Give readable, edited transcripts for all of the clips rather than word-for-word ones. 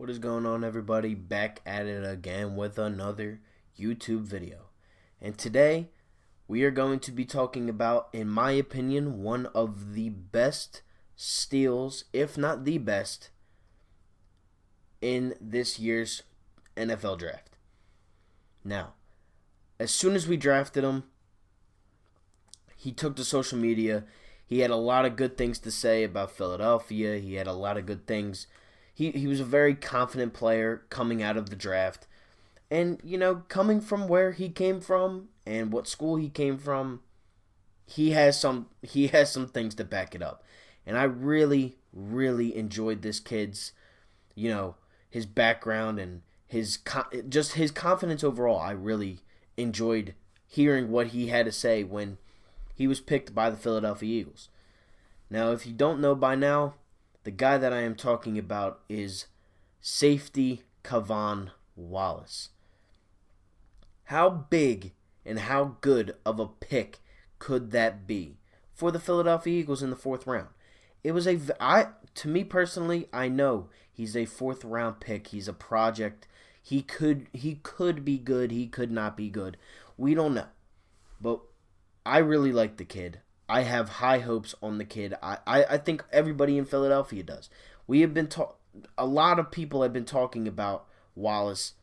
What is going on, everybody? Back at it again with another YouTube video. And today we are going to be talking about, in my opinion, one of the best steals, if not the best, in this year's NFL draft. Now, as soon as we drafted him, he took to social media. He had a lot of good things to say about Philadelphia. He had a lot of good things. He was a very confident player coming out of the draft. And, coming from where he came from and what school he came from, he has some things to back it up. And I really, really enjoyed this kid's, his background and his confidence overall. I really enjoyed hearing what he had to say when he was picked by the Philadelphia Eagles. Now, if you don't know by now, the guy that I am talking about is safety K'Von Wallace. How big and how good of a pick could that be for the Philadelphia Eagles in the fourth round? It was to me personally, I know he's a fourth round pick. He's a project. He could be good. He could not be good. We don't know. But I really like the kid. I have high hopes on the kid. I think everybody in Philadelphia does. We have been a lot of people have been talking about Wallace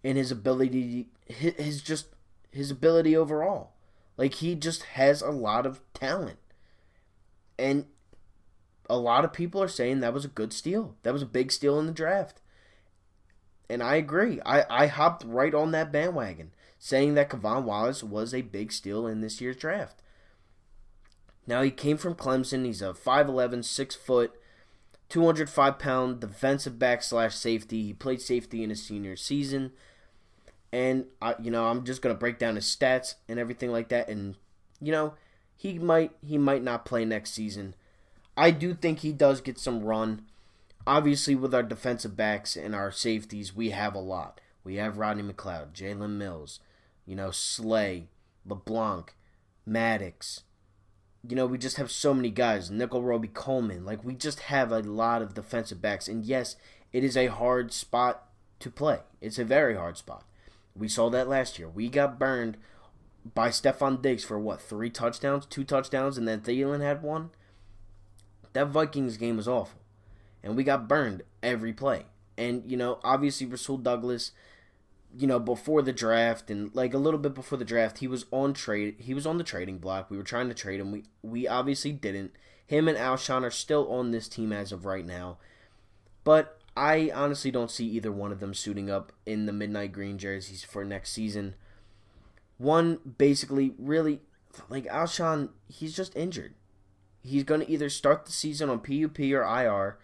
and his ability, his ability overall. Like, he just has a lot of talent. And a lot of people are saying that was a good steal. That was a big steal in the draft. And I agree. I hopped right on that bandwagon, saying that K'Von Wallace was a big steal in this year's draft. Now, he came from Clemson. He's a 5'11", 6 foot, 205-pound defensive back / safety. He played safety in his senior season. And, I'm just going to break down his stats and everything like that. And, he might not play next season. I do think he does get some run. Obviously, with our defensive backs and our safeties, we have a lot. We have Rodney McLeod, Jalen Mills, Slay, LeBlanc, Maddox. We just have so many guys. Nickel Roby Coleman. Like, we just have a lot of defensive backs. And yes, it is a hard spot to play. It's a very hard spot. We saw that last year. We got burned by Stephon Diggs for, 3 touchdowns, 2 touchdowns, and then Thielen had 1. That Vikings game was awful. And we got burned every play. And, obviously Rasul Douglas, before the draft and a little bit before the draft, he was on the trading block. We were trying to trade him. We obviously didn't. Him and Alshon are still on this team as of right now. But I honestly don't see either one of them suiting up in the midnight green jerseys for next season. One, basically, really, Alshon, he's just injured. He's going to either start the season on PUP or IR,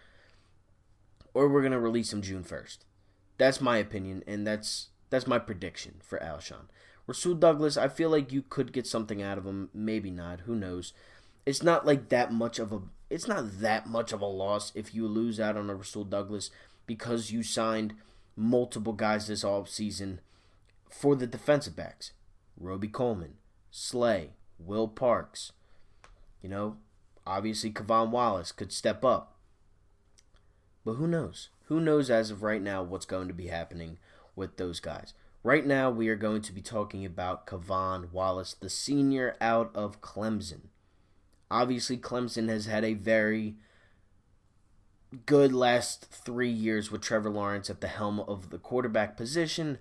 or we're going to release him June 1st. That's my opinion, and that's my prediction for Alshon. Rasul Douglas, I feel like you could get something out of him. Maybe not. Who knows? It's not that much of a loss if you lose out on a Rasul Douglas, because you signed multiple guys this offseason for the defensive backs. Roby Coleman, Slay, Will Parks. Obviously K'Von Wallace could step up. But who knows? Who knows as of right now what's going to be happening with those guys. Right now we are going to be talking about K'Von Wallace, the senior out of Clemson. Obviously Clemson has had a very good last 3 years with Trevor Lawrence at the helm of the quarterback position.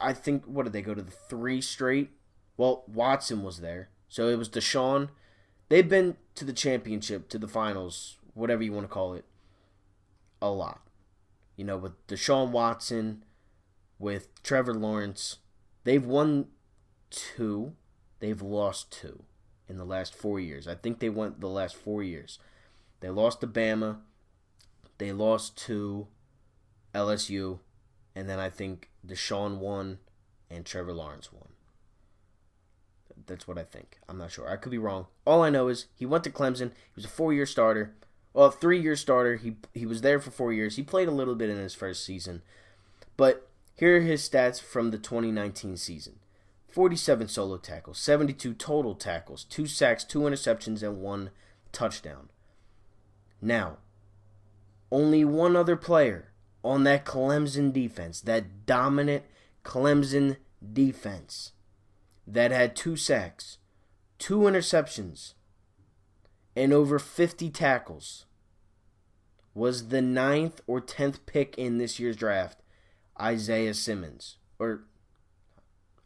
I think, what did they go to the 3 straight? Well, Watson was there. So it was Deshaun. They've been to the championship, to the finals, whatever you want to call it, a lot. With Deshaun Watson, with Trevor Lawrence, they've won 2. They've lost 2 in the last 4 years. I think they went the last 4 years. They lost to Bama. They lost to LSU. And then I think Deshaun won and Trevor Lawrence won. That's what I think. I'm not sure. I could be wrong. All I know is he went to Clemson. He was a 4-year starter. Well, a 3-year starter. He was there for 4 years. He played a little bit in his first season. But here are his stats from the 2019 season. 47 solo tackles, 72 total tackles, 2 sacks, 2 interceptions, and 1 touchdown. Now, only one other player on that Clemson defense, that dominant Clemson defense that had 2 sacks, 2 interceptions, and over 50 tackles, was the 9th or 10th pick in this year's draft, Isaiah Simmons. Or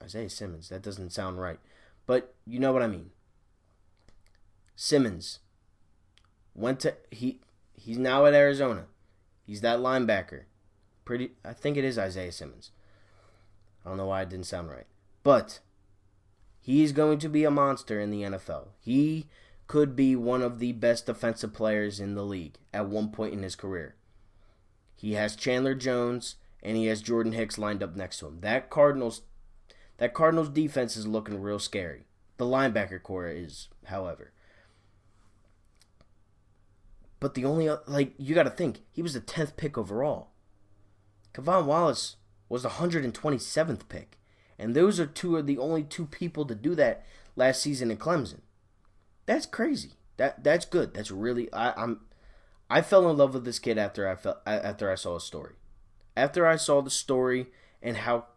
Isaiah Simmons, that doesn't sound right. But you know what I mean. Simmons he's now at Arizona. He's that linebacker. I think it is Isaiah Simmons. I don't know why it didn't sound right. But he's going to be a monster in the NFL. He could be one of the best defensive players in the league at one point in his career. He has Chandler Jones and he has Jordan Hicks lined up next to him. That Cardinals defense is looking real scary. The linebacker core is, however. But the only, you got to think, he was the 10th pick overall. Kevon Wallace was the 127th pick. And those are the only 2 people to do that last season in Clemson. That's crazy. That's good. That's really, I fell in love with this kid after I saw his story. After I saw the story and how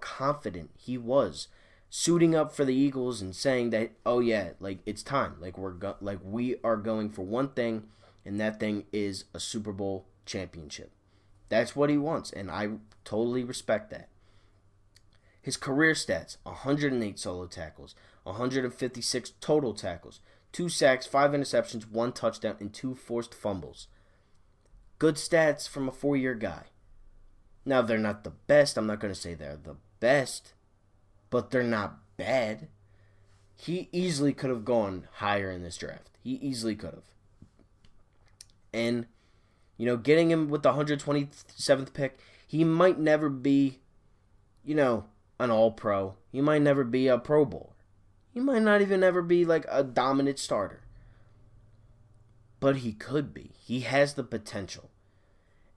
confident he was suiting up for the Eagles and saying that, oh yeah, it's time. We are going for one thing, and that thing is a Super Bowl championship. That's what he wants, and I totally respect that. His career stats: 108 solo tackles, 156 total tackles, 2 sacks, 5 interceptions, 1 touchdown, and 2 forced fumbles. Good stats from a 4-year guy. Now, they're not the best. I'm not going to say they're the best, but they're not bad. He easily could have gone higher in this draft. He easily could have. And, getting him with the 127th pick, he might never be, an all-pro. He might never be a Pro Bowler. He might not even ever be a dominant starter. But he could be. He has the potential.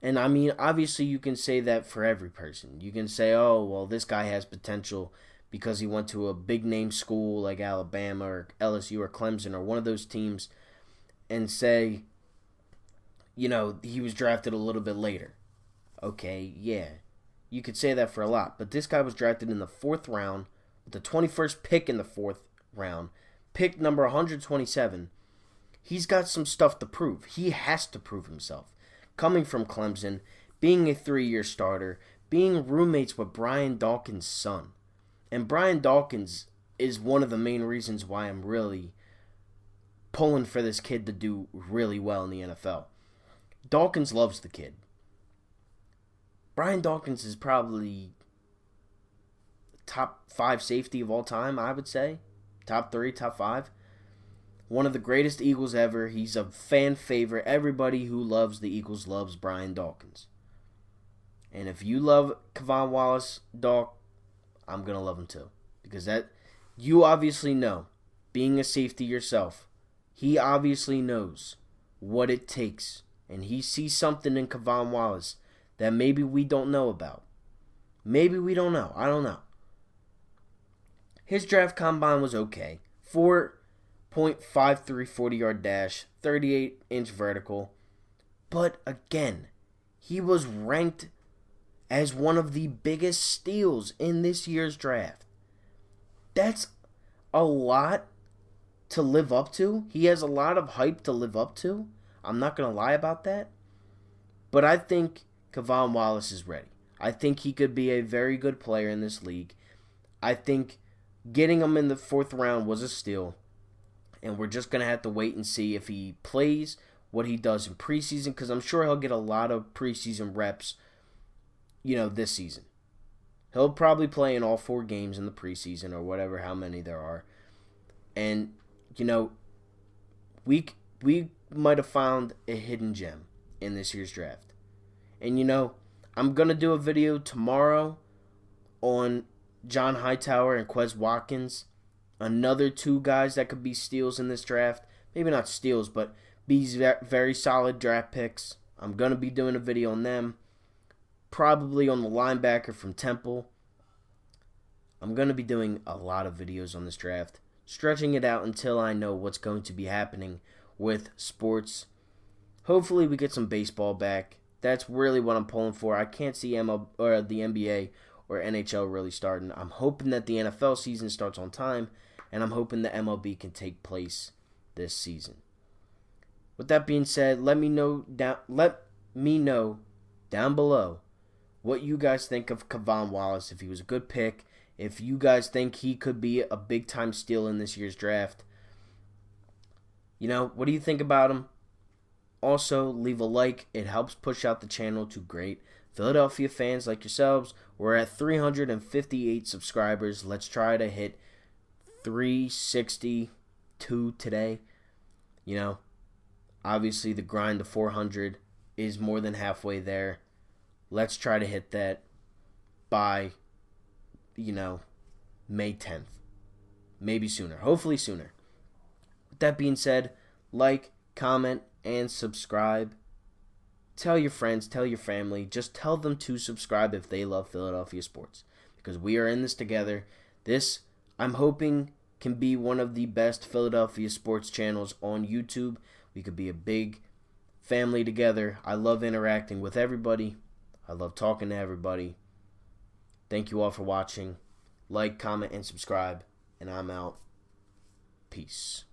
And I mean, obviously you can say that for every person. You can say, oh, well, this guy has potential because he went to a big name school like Alabama or LSU or Clemson or one of those teams, and say, he was drafted a little bit later. Okay, yeah. You could say that for a lot. But this guy was drafted in the 4th round, with the 21st pick in the 4th round, pick number 127. He's got some stuff to prove. He has to prove himself. Coming from Clemson, being a 3-year starter, being roommates with Brian Dawkins' son. And Brian Dawkins is one of the main reasons why I'm really pulling for this kid to do really well in the NFL. Dawkins loves the kid. Brian Dawkins is probably top 5 safety of all time, I would say. Top 3, top 5. One of the greatest Eagles ever. He's a fan favorite. Everybody who loves the Eagles loves Brian Dawkins. And if you love Kevon Wallace, Doc, I'm going to love him too. Because you obviously know, being a safety yourself, he obviously knows what it takes. And he sees something in Kevon Wallace that maybe we don't know about. Maybe we don't know. I don't know. His draft combine was okay. 4.53 40-yard dash, 38-inch vertical. But again, he was ranked as one of the biggest steals in this year's draft. That's a lot to live up to. He has a lot of hype to live up to. I'm not going to lie about that. But I think Kevon Wallace is ready. I think he could be a very good player in this league. I think getting him in the 4th round was a steal. And we're just going to have to wait and see if he plays, what he does in preseason, because I'm sure he'll get a lot of preseason reps, this season. He'll probably play in all 4 games in the preseason or whatever, how many there are. And, we might have found a hidden gem in this year's draft. And, I'm going to do a video tomorrow on John Hightower and Quez Watkins. Another 2 guys that could be steals in this draft. Maybe not steals, but be very solid draft picks. I'm going to be doing a video on them. Probably on the linebacker from Temple. I'm going to be doing a lot of videos on this draft. Stretching it out until I know what's going to be happening with sports. Hopefully we get some baseball back. That's really what I'm pulling for. I can't see ML or the NBA or NHL really starting. I'm hoping that the NFL season starts on time, and I'm hoping the MLB can take place this season. With that being said, let me know down below what you guys think of Kevon Wallace, if he was a good pick, if you guys think he could be a big-time steal in this year's draft. What do you think about him? Also, leave a like. It helps push out the channel to great Philadelphia fans like yourselves. We're at 358 subscribers. Let's try to hit 362 today. Obviously the grind to 400 is more than halfway there. Let's try to hit that by, May 10th. Maybe sooner. Hopefully sooner. With that being said, like, comment, and subscribe. Tell your friends, tell your family. Just tell them to subscribe if they love Philadelphia sports, because we are in this together. This, I'm hoping, can be one of the best Philadelphia sports channels on YouTube. We could be a big family together. I love interacting with everybody. I love talking to everybody. Thank you all for watching. Like, comment, and subscribe. And I'm out. Peace.